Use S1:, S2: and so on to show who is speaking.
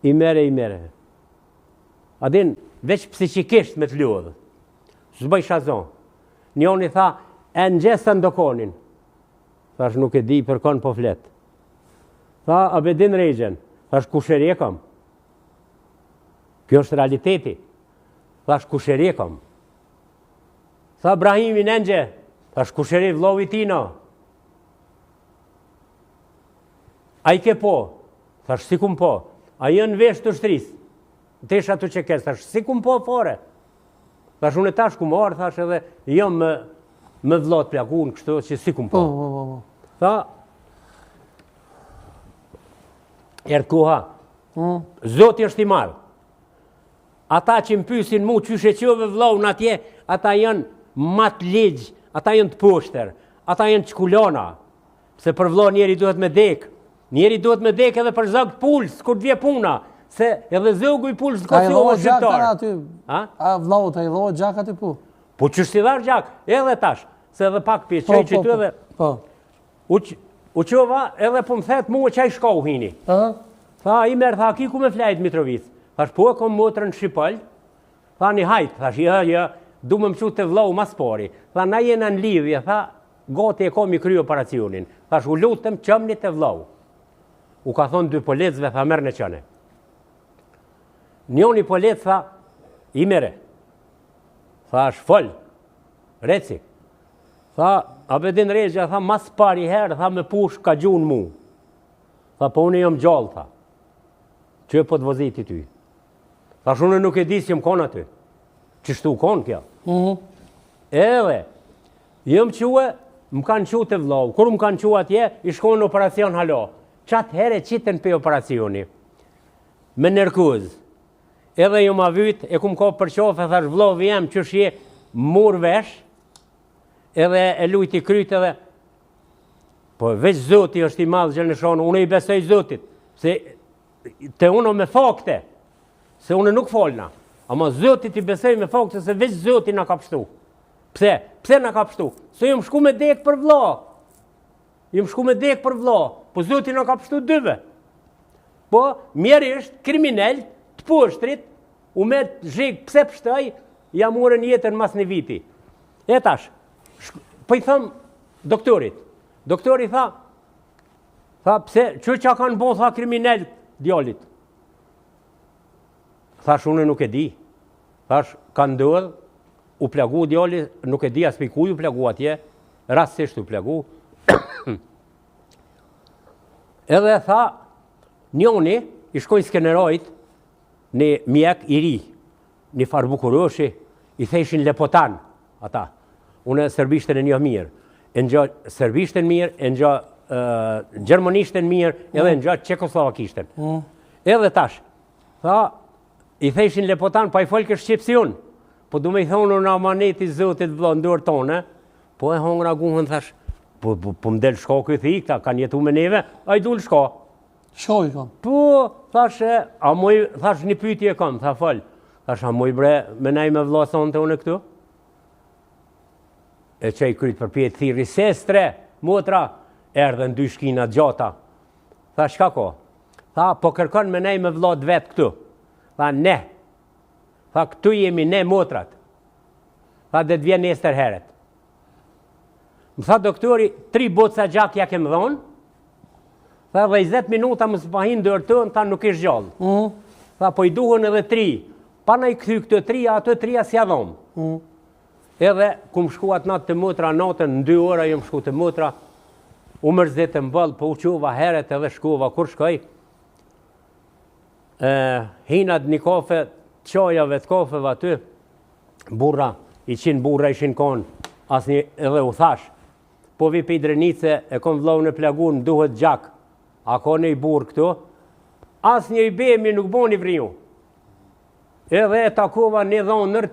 S1: I mere. Adin, veç psikikisht me të lodhë. Zbëj shazon. Njoni tha, e në gjesë të ndokonin. Thash nuk e di për kon po flet. Tha, Abedin Regjen. Thash, kusherje kam. Kjo është realiteti. Thash, kusherje kam. Tha, Brahimi Nëngje. Thash, kusherje vlovi tina. A I ke po? Thash, si kum po? A jënë vesh të shtris. Tesha të që kes. Thash, si kum po fore? Thash, unë e tash ku marë, thash edhe, jam me vlot plakun, kështu që si kum po. Tha, erë koha, Zoti është I marë. Ata që më pysin mu, qyshe qove vlau në atje, ata janë matë ligjë, ata janë të poshtër, ata janë qkulona, se për vlau njeri duhet me dek. Njeri duhet me dek edhe për zëgë puls, kur të vje puna, se edhe zëgu I puls të Kosovë shqiptarë.
S2: A vlau të I dhohet gjak aty pu?
S1: Po që shti dharë gjak, edhe tash, se edhe pak për qaj që të edhe... U qova edhe po më thetë mu e qaj shkohu hini. Tha, I merë, tha, ki ku me flajt Mitrovic? Thash, po e kom motrën Shqipëll. Tha, një hajtë, thash, ja, du me më qut të vlau mas pari. Tha, na jena në lidhje, tha, gati e kom I kry operacionin. Thash, u lutëm qëmni të vlau. U ka thonë dy policëve, tha, merë në qëne. Njoni policë, tha, I mere. Thash, fol, reci. Tha, Abedin Regja, tha, mas pari herë, tha, me push ka gjun mu. Tha, po unë jam gjallë, tha. Që e po të voziti ty. Thash, unë nuk e di si jam konë aty. Qështu konë kja. Edhe, jam quë, më kanë quë të vlau. Kur më kanë quë atje, I shkonë në operacion halo. Qatë here qitën për operacioni. Me nërkuz. Edhe ju ma vyt, e kum ka për qofe, thash, vlau vjem që shje mur vesh, edhe e lujti kryt edhe, po veç Zoti është I madhë gjë në shonë, unë I besoj Zotit, se te unë me fakte, se unë nuk folna, ama Zotit I besoj me fakte, se veç Zoti na ka pështu. Pse? Pse na ka pështu? Se jëm shku me dek për vla. Jëm shku me dek për vla, po Zoti na ka pështu dyve. Po, mjerisht, kriminell, të poshtrit, u me zhik, pse pështaj, jam urën jetën mas një viti. E tash, po I thëm doktorit. Doktori tha, pse, që kanë bo, tha kriminell djallit. Thash, unë nuk e di. Thash, ka ndodh, u plagu djallit, nuk e di as për kuj u plagu atje, rastisht u plagu. Edhe tha, njoni, I shkoj skenerojt, një mjek I ri, një farbukuroshi, I theshin Lepotan, ata. Unë serbishtën e një mirë. E në gjë serbishtën mirë, e në gjë gjermanishtën mirë, edhe në gjë Çekoslovakishtën. Edhe tash, tha, I theshin Lepotan, pa I folke Shqipsion, po du me I thonë në amaneti Zotit vlo ndorë tonë, po e hongra guhën, thash, po më del shko këtë ikta, kanë jetu me neve, a I dul shko.
S2: Shkoj kam.
S1: Po, thash, a moj, thash një pytje kam, tha fol, thash, a moj bre, me nej me vlo thonë të une këtu? E që I kryt për pjetë thiri, sestre, motra, erdhen dy shkina gjata. Tha, shka ko? Tha, po kërkon me nej me vlot vetë këtu. Tha, ne. Tha, këtu jemi ne motrat. Tha, dhe të vjen nestër heret. Më tha doktori, 3 boca gjak ja kem dhonë. Tha, dhe 20 minuta më spahin dërtën, tha, nuk ish gjallë. Tha, po I duhen edhe 3. Pa na I këthy këtë 3, ato 3 s'ja dhomë. Edhe, ku më shkuat natë të motra, natën, në 2 ora jë më shku të motra, u mërzit të mbëllë, po u quva heret edhe shkuva, kur shkoj? Hinat një kafe, qajave të kafeve aty, burra, I qinë burra ishin konë, asni edhe u thash, po vi për I drenice, e kom vlau në plagun, më duhet gjak, a ka një burë këtu, asni I bemi nuk bo një vriju. Edhe e takova një dhonë nërë